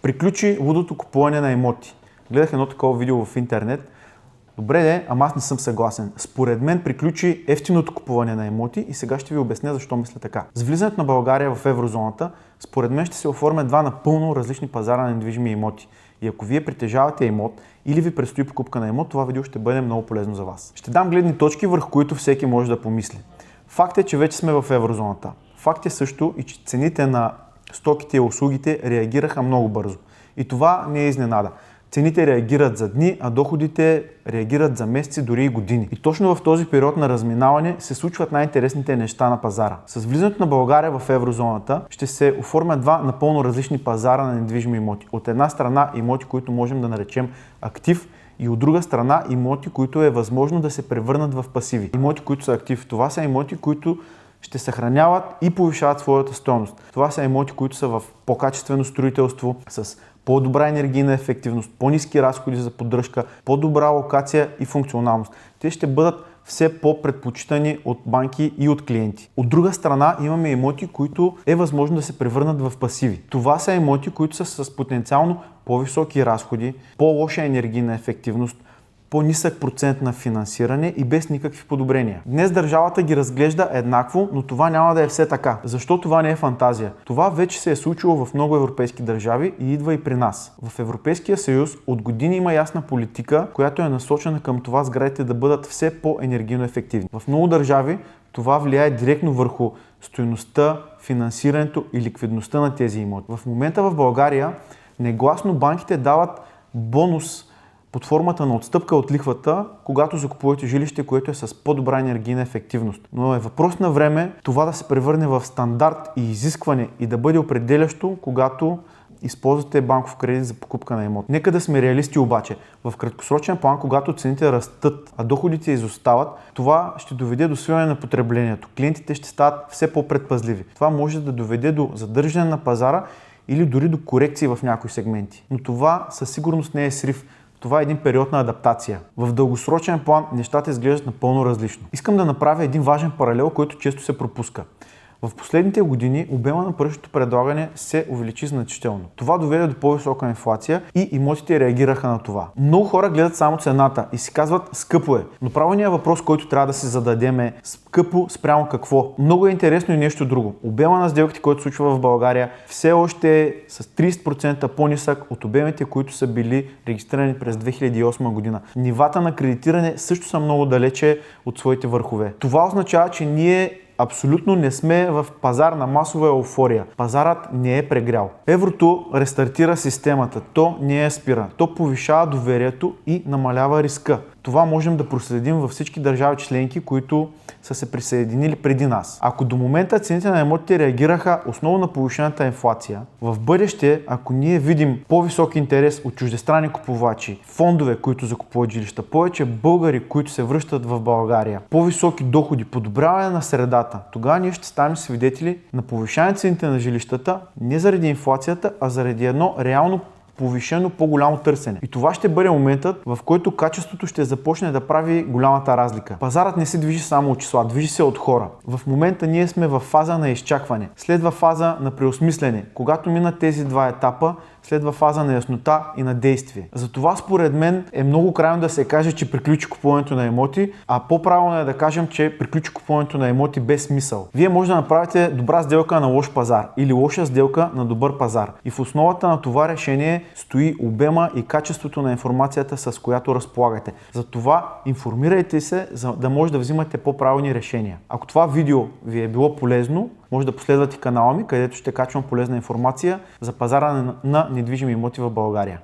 Приключи лудото купуване на имоти. Гледах едно такова видео в интернет. Добре, ама аз не съм съгласен. Според мен приключи ефтиното купуване на имоти и сега ще ви обясня защо мисля така. С влизането на България в еврозоната, според мен ще се оформят два напълно различни пазара на недвижими имоти. И ако вие притежавате имот или ви предстои покупка на имот, това видео ще бъде много полезно за вас. Ще дам гледни точки, върху които всеки може да помисли. Факт е, че вече сме в еврозоната. Факт е също и че цените на стоките и услугите реагираха много бързо. И това не е изненада. Цените реагират за дни, а доходите реагират за месеци, дори и години. И точно в този период на разминаване се случват най-интересните неща на пазара. С влизането на България в еврозоната ще се оформят два напълно различни пазара на недвижими имоти. От една страна имоти, които можем да наречем актив, и от друга страна имоти, които е възможно да се превърнат в пасиви. Имоти, които са актив, това са имоти, които ще съхраняват и повишават своята стойност. Това са имоти, които са в по-качествено строителство, с по-добра енергийна ефективност, по-ниски разходи за поддръжка, по-добра локация и функционалност. Те ще бъдат все по-предпочитани от банки и от клиенти. От друга страна имаме имоти, които е възможно да се превърнат в пасиви. Това са имоти, които са с потенциално по-високи разходи, по-лоша енергийна ефективност, по-нисък процент на финансиране и без никакви подобрения. Днес държавата ги разглежда еднакво, но това няма да е все така. Защо това не е фантазия? Това вече се е случило в много европейски държави и идва и при нас. В Европейския съюз от години има ясна политика, която е насочена към това сградите да бъдат все по-енергийно ефективни. В много държави това влияе директно върху стойността, финансирането и ликвидността на тези имоти. В момента в България негласно банките дават бонус под формата на отстъпка от лихвата, когато закупувате жилище, което е с по-добра енергийна ефективност. Но е въпрос на време това да се превърне в стандарт и изискване и да бъде определящо, когато използвате банков кредит за покупка на имот. Нека да сме реалисти обаче. В краткосрочен план, когато цените растат, а доходите изостават, това ще доведе до свиване на потреблението. Клиентите ще стават все по-предпазливи. Това може да доведе до задържане на пазара или дори до корекции в някои сегменти. Но това със сигурност не е срив. Това е един период на адаптация. В дългосрочен план нещата изглеждат напълно различно. Искам да направя един важен паралел, който често се пропуска. В последните години обема на паричното предлагане се увеличи значително. Това доведе до по-висока инфлация и имотите реагираха на това. Много хора гледат само цената и си казват скъпо е. Но правилният въпрос, който трябва да си зададем е скъпо спрямо какво. Много е интересно и нещо друго. Обема на сделките, който се случва в България, все още е с 30% по-нисък от обемите, които са били регистрирани през 2008 година. Нивата на кредитиране също са много далече от своите върхове. Това означава, че ние абсолютно не сме в пазар на масова еуфория. Пазарът не е прегрял. Еврото рестартира системата. То не я спира. То повишава доверието и намалява риска. Това можем да проследим във всички държави членки, които са се присъединили преди нас. Ако до момента цените на имотите реагираха основно на повишената инфлация, в бъдеще, ако ние видим по-висок интерес от чуждестранни купувачи, фондове, които закупуват жилища, повече българи, които се връщат в България, по-високи доходи, подобряване на средата, тогава ние ще станем свидетели на повишаване цените на жилищата не заради инфлацията, а заради едно реално повишено по-голямо търсене. И това ще бъде моментът, в който качеството ще започне да прави голямата разлика. Пазарът не се движи само от числа, движи се от хора. В момента ние сме в фаза на изчакване. Следва фаза на преосмислене. Когато минат тези два етапа, следва фаза на яснота и на действие. Затова според мен е много крайно да се каже, че приключи купуването на имоти, а по-правилно е да кажем, че приключи купуването на имоти без смисъл. Вие може да направите добра сделка на лош пазар или лоша сделка на добър пазар. И в основата на това решение стои обема и качеството на информацията, с която разполагате. Затова информирайте се, за да може да взимате по-правилни решения. Ако това видео ви е било полезно, може да последвате канала ми, където ще качвам полезна информация за пазара на недвижими имоти в България.